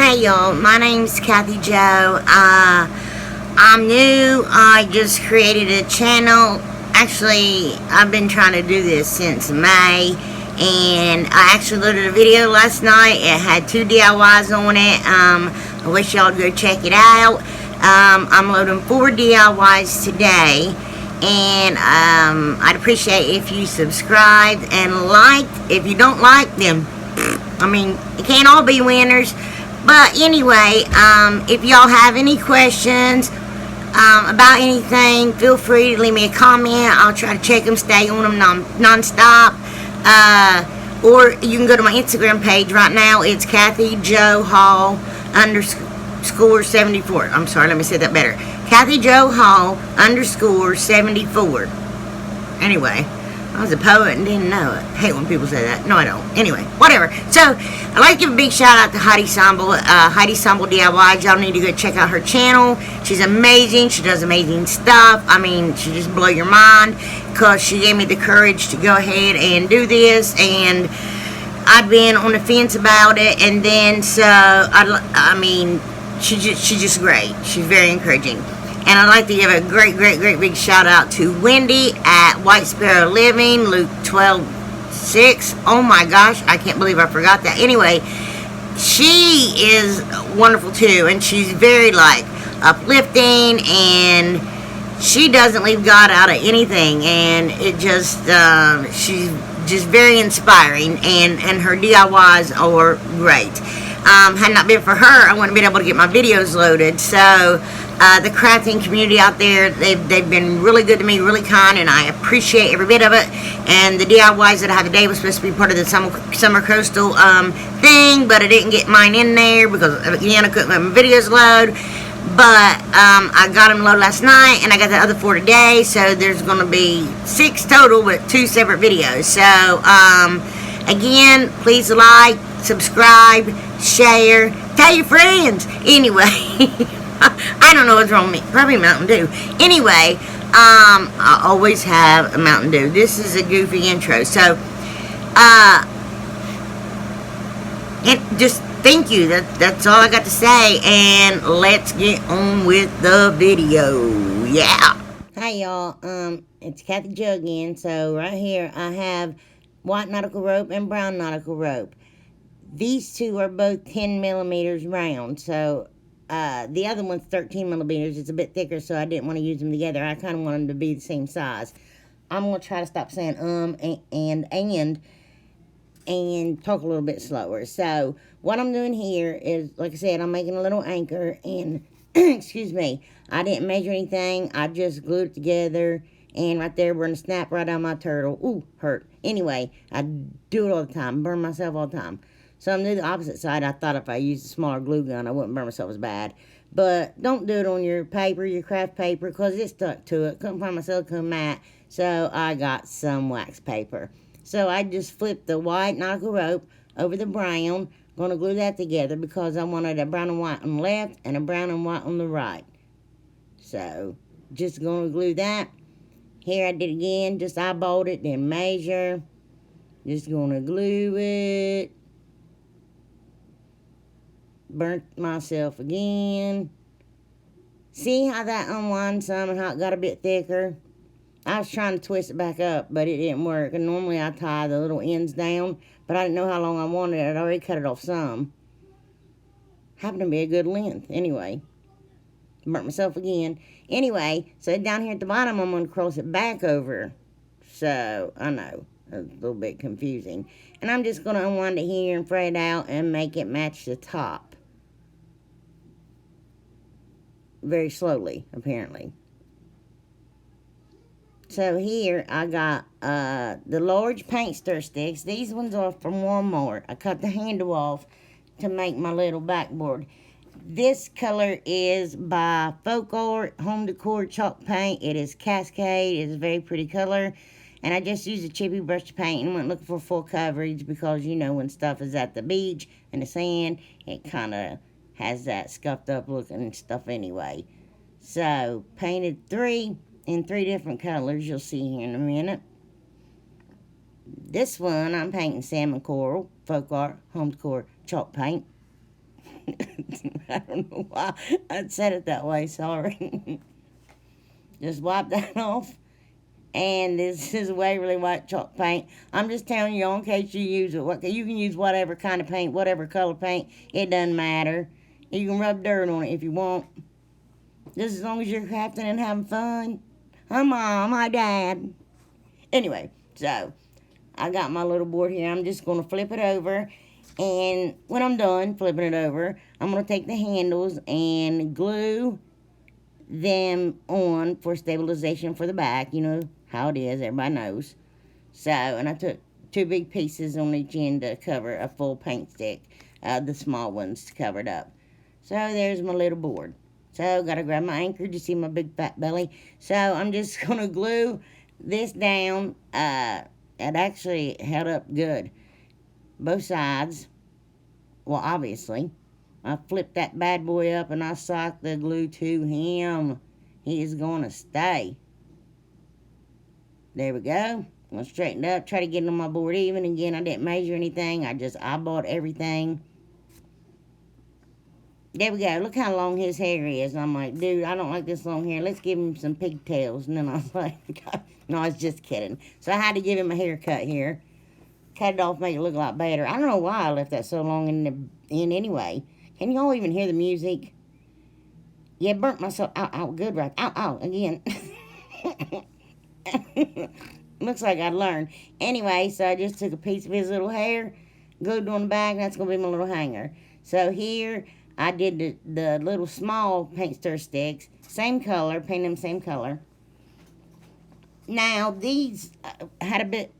Hey y'all, my name's Kathy Joe. I'm new. I just created a channel. Actually, I've been trying to do this since May, and I actually loaded a video last night. It had 2 DIYs on it. I wish y'all would go check it out. I'm loading 4 DIYs today, and I'd appreciate if you subscribed and liked. If you don't like them, I mean, it can't all be winners. But anyway, if y'all have any questions about anything, feel free to leave me a comment. I'll try to check them, stay on them non-stop. Or you can go to my Instagram page right now. It's Kathy Joe Hall _ 74. I'm sorry, let me say that better. Kathy Joe Hall _ 74. Anyway, I was a poet and didn't know it. I hate when people say that. No, I don't. Anyway, whatever. So, I'd like to give a big shout out to Heidi Samble. Heidi Samble DIY. Y'all need to go check out her channel. She's amazing. She does amazing stuff. I mean, she just blow your mind, because she gave me the courage to go ahead and do this. And I've been on the fence about it. And then, so, I mean, she's just great. She's very encouraging. And I'd like to give a great big shout out to Wendy at White Sparrow Living, Luke 12:6. Oh my gosh, I can't believe I forgot that. Anyway, she is wonderful too, and she's very like uplifting, and she doesn't leave God out of anything, and it just she's just very inspiring, and her DIYs are great. Had not been for her, I wouldn't have been able to get my videos loaded. So the crafting community out there, they've been really good to me, really kind, and I appreciate every bit of it. And the DIYs that I had today was supposed to be part of the summer coastal thing, but I didn't get mine in there because, again, I couldn't let my videos load. But I got them loaded last night, and I got the other 4 today, so there's going to be 6 total with 2 separate videos. So again, please like, subscribe, share, tell your friends. Anyway, I don't know what's wrong with me. Probably Mountain Dew. Anyway, I always have a Mountain Dew. This is a goofy intro. So, just thank you. That's all I got to say. And let's get on with the video. Yeah. Hi, y'all. It's Kathy Joe again. So, right here, I have white nautical rope and brown nautical rope. These two are both 10 millimeters round. So, the other one's 13 millimeters. It's a bit thicker, so I didn't want to use them together. I kind of want them to be the same size. I'm going to try to stop saying and talk a little bit slower. So, what I'm doing here is, like I said, I'm making a little anchor, and, excuse me, I didn't measure anything. I just glued it together, and right there, we're going to snap right on my turtle. Ooh, hurt. Anyway, I do it all the time. Burn myself all the time. So I'm doing the opposite side. I thought if I used a smaller glue gun, I wouldn't burn myself as bad. But don't do it on your paper, your craft paper, because it stuck to it. Couldn't find my silicone mat, so I got some wax paper. So I just flipped the white nautical rope over the brown. Going to glue that together because I wanted a brown and white on the left and a brown and white on the right. So just going to glue that. Here I did again, just eyeballed it, then measure. Just going to glue it. Burnt myself again. See how that unwinds some and how it got a bit thicker? I was trying to twist it back up, but it didn't work. And normally I tie the little ends down, but I didn't know how long I wanted it. I'd already cut it off some. Happened to be a good length. Anyway, burnt myself again. Anyway, so down here at the bottom, I'm going to cross it back over. So, I know, a little bit confusing. And I'm just going to unwind it here and fray it out and make it match the top. Very slowly, apparently. So here I got the large paint stir sticks. These ones are from Walmart. I cut the handle off to make my little backboard. This color is by Folk Art Home Decor chalk paint. It is Cascade. It's a very pretty color. And I just used a chippy brush to paint and went looking for full coverage because, you know, when stuff is at the beach and the sand, it kind of has that scuffed up looking stuff anyway. So, painted 3 in 3 different colors. You'll see here in a minute. This one, I'm painting salmon coral, Folk Art Home Decor chalk paint. I don't know why I said it that way, sorry. Just wipe that off. And this is Waverly White Chalk Paint. I'm just telling you in case you use it. You can use whatever kind of paint, whatever color paint. It doesn't matter. You can rub dirt on it if you want. Just as long as you're crafting and having fun. Hi, Mom. Hi, Dad. Anyway, so I got my little board here. I'm just going to flip it over. And when I'm done flipping it over, I'm going to take the handles and glue them on for stabilization for the back. You know how it is. Everybody knows. So, and I took 2 big pieces on each end to cover a full paint stick. The small ones covered up. So, there's my little board. So, gotta grab my anchor. You see my big fat belly. So, I'm just gonna glue this down. It actually held up good. Both sides. Well, obviously. I flipped that bad boy up and I socked the glue to him. He is gonna stay. There we go. I'm gonna straighten it up. Try to get it on my board even. Again, I didn't measure anything. I just eyeballed everything. There we go. Look how long his hair is. I'm like, dude, I don't like this long hair. Let's give him some pigtails. And then I was like, no, I was just kidding. So I had to give him a haircut here. Cut it off, make it look a lot better. I don't know why I left that so long in anyway. Can y'all even hear the music? Yeah, burnt myself. Ow, ow, good right. Ow, ow, again. Looks like I'd learned. Anyway, so I just took a piece of his little hair, glued it on the back. That's going to be my little hanger. So here, I did the little small paint stir sticks. Same color, paint them same color. Now, these had a bit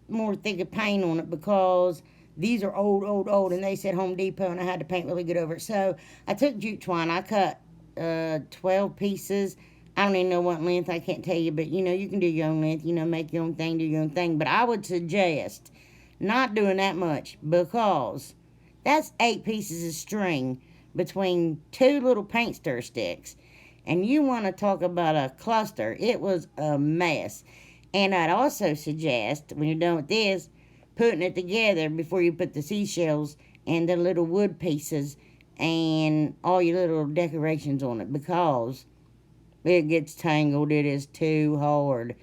more thicker paint on it because these are old, and they said Home Depot, and I had to paint really good over it. So I took jute twine. I cut 12 pieces. I don't even know what length. I can't tell you, but you know, you can do your own length. You know, make your own thing, do your own thing. But I would suggest not doing that much because that's 8 pieces of string between 2 little paint stir sticks. And you want to talk about a cluster. It was a mess. And I'd also suggest, when you're done with this, putting it together before you put the seashells and the little wood pieces and all your little decorations on it, because it gets tangled. It is too hard.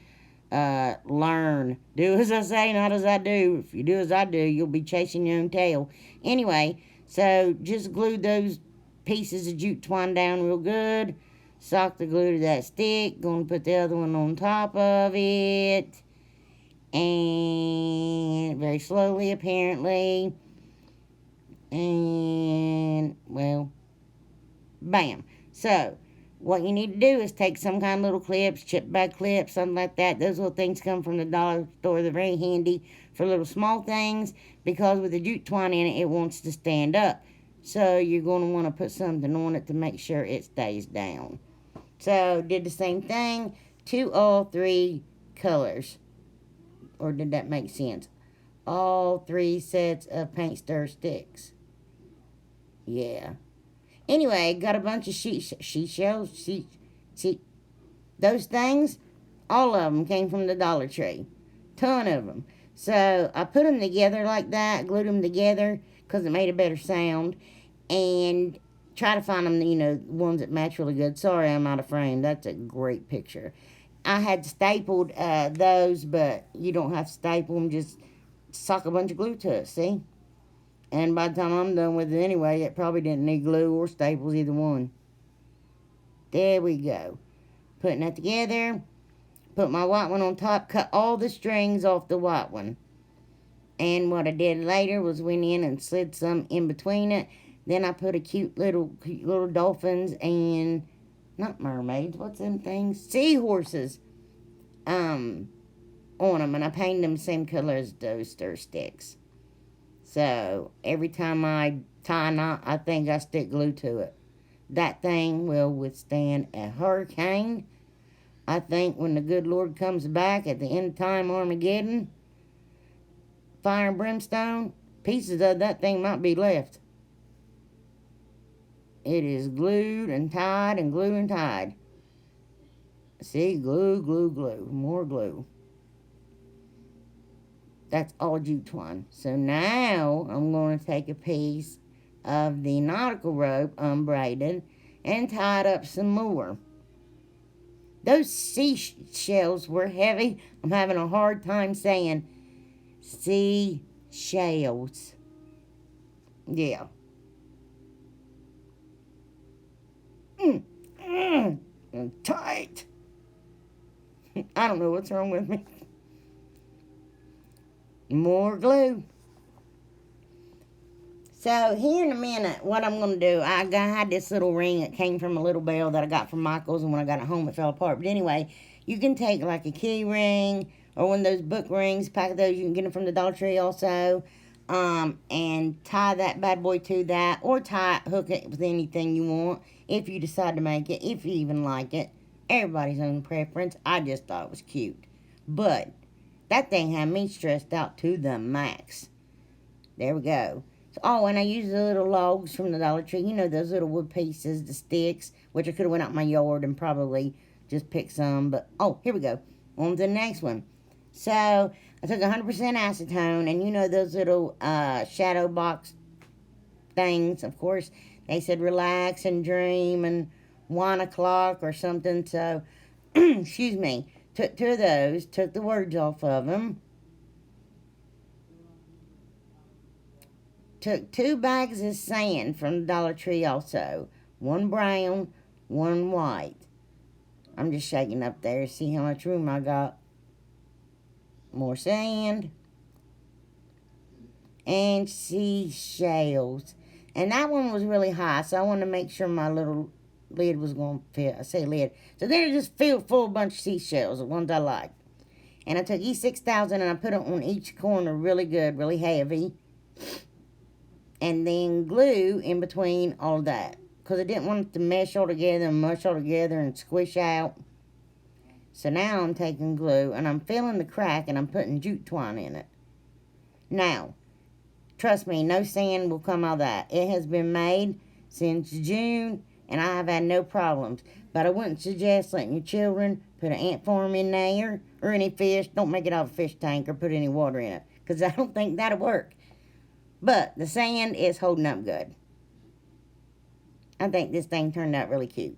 Learn. Do as I say, not as I do. If you do as I do, you'll be chasing your own tail. Anyway, so just glue those pieces of jute twine down real good. Sock the glue to that stick. Going to put the other one on top of it. And very slowly, apparently. And, well, bam. So, what you need to do is take some kind of little clips, chip back clips, something like that. Those little things come from the dollar store. They're very handy for little small things because with the jute twine in it, it wants to stand up. So you're going to want to put something on it to make sure it stays down. So did the same thing to all 3 colors. Or did that make sense? All 3 sets of paint stir sticks. Yeah. Anyway, got a bunch of seashells. Those things, all of them came from the Dollar Tree. Ton of them. So I put them together like that, glued them together because it made a better sound. And try to find them, you know, ones that match really good. Sorry, I'm out of frame. That's a great picture. I had stapled those, but you don't have to staple them. Just sock a bunch of glue to it, see? And by the time I'm done with it anyway, it probably didn't need glue or staples, either one. There we go. Putting that together. Put my white one on top. Cut all the strings off the white one. And what I did later was went in and slid some in between it. Then I put a cute little dolphins and, not mermaids, what's them things? Seahorses. On them. And I painted them the same color as those stir sticks. So, every time I tie a knot, I think I stick glue to it. That thing will withstand a hurricane. I think when the good Lord comes back at the end of time, Armageddon, fire and brimstone, pieces of that thing might be left. It is glued and tied and glued and tied. See, glue, glue, glue. More glue. That's all jute twine. So now I'm going to take a piece of the nautical rope unbraided and tied up some more. Those seashells were heavy. I'm having a hard time saying seashells. Yeah. Tight. I don't know what's wrong with me. More glue. So here in a minute, what I'm going to do, I had this little ring that came from a little bell that I got from Michael's, and when I got it home, it fell apart. But anyway, you can take like a key ring or one of those book rings, pack of those. You can get them from the Dollar Tree also, and tie that bad boy to that, or hook it with anything you want if you decide to make it, if you even like it. Everybody's own preference. I just thought it was cute. But that thing had me stressed out to the max. There we go. Oh, and I used the little logs from the Dollar Tree. You know, those little wood pieces, the sticks, which I could have went out my yard and probably just picked some. But, oh, here we go. On to the next one. So, I took 100% acetone, and you know those little shadow box things. Of course, they said relax and dream and 1 o'clock or something. So, excuse me, took 2 of those, took the words off of them. Took 2 bags of sand from the Dollar Tree also. 1 brown, 1 white. I'm just shaking up there to see how much room I got. More sand. And seashells. And that one was really high, so I wanted to make sure my little lid was going to fit. I say lid. So then it just filled full of a bunch of seashells, the ones I liked. And I took E6000 and I put it on each corner really good, really heavy. And then glue in between all of that. Because I didn't want it to mesh all together and mush all together and squish out. So now I'm taking glue and I'm filling the crack and I'm putting jute twine in it. Now, trust me, no sand will come out of that. It has been made since June and I have had no problems. But I wouldn't suggest letting your children put an ant farm in there or any fish. Don't make it out of a fish tank or put any water in it. Because I don't think that'll work. But the sand is holding up good. I think this thing turned out really cute.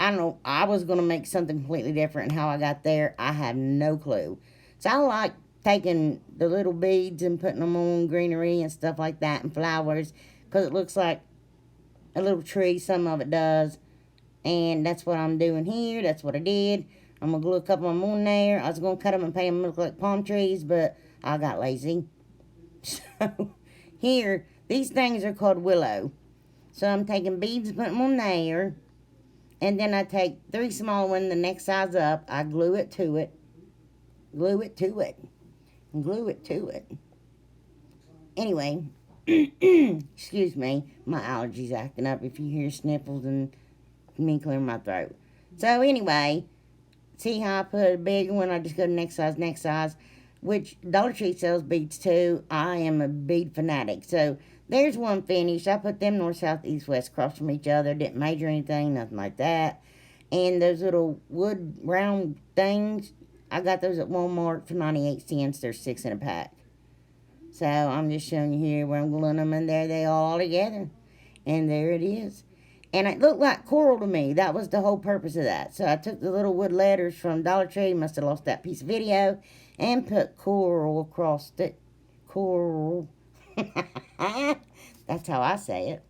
I don't know. I was going to make something completely different. And how I got there, I have no clue. So I like taking the little beads and putting them on greenery and stuff like that and flowers. Because it looks like a little tree. Some of it does. And that's what I'm doing here. That's what I did. I'm going to glue a couple of them on there. I was going to cut them and paint them to look like palm trees. But I got lazy. So, here, these things are called willow. So, I'm taking beads and putting them on there. And then I take 3 small ones, the next size up. I glue it to it. Glue it to it. Glue it to it. Anyway, excuse me. My allergies acting up if you hear sniffles and me clearing my throat. So, anyway, see how I put a big one? I just go to next size. Which Dollar Tree sells beads too. I am a bead fanatic. So there's one finished. I put them north, south, east, west across from each other. Didn't measure anything, nothing like that. And those little wood round things, I got those at Walmart for 98 cents. They're 6 in a pack. So I'm just showing you here where I'm gluing them, and there they all together. And there it is. And it looked like coral to me. That was the whole purpose of that. So I took the little wood letters from Dollar Tree. Must have lost that piece of video. And put coral across it. Coral. That's how I say it.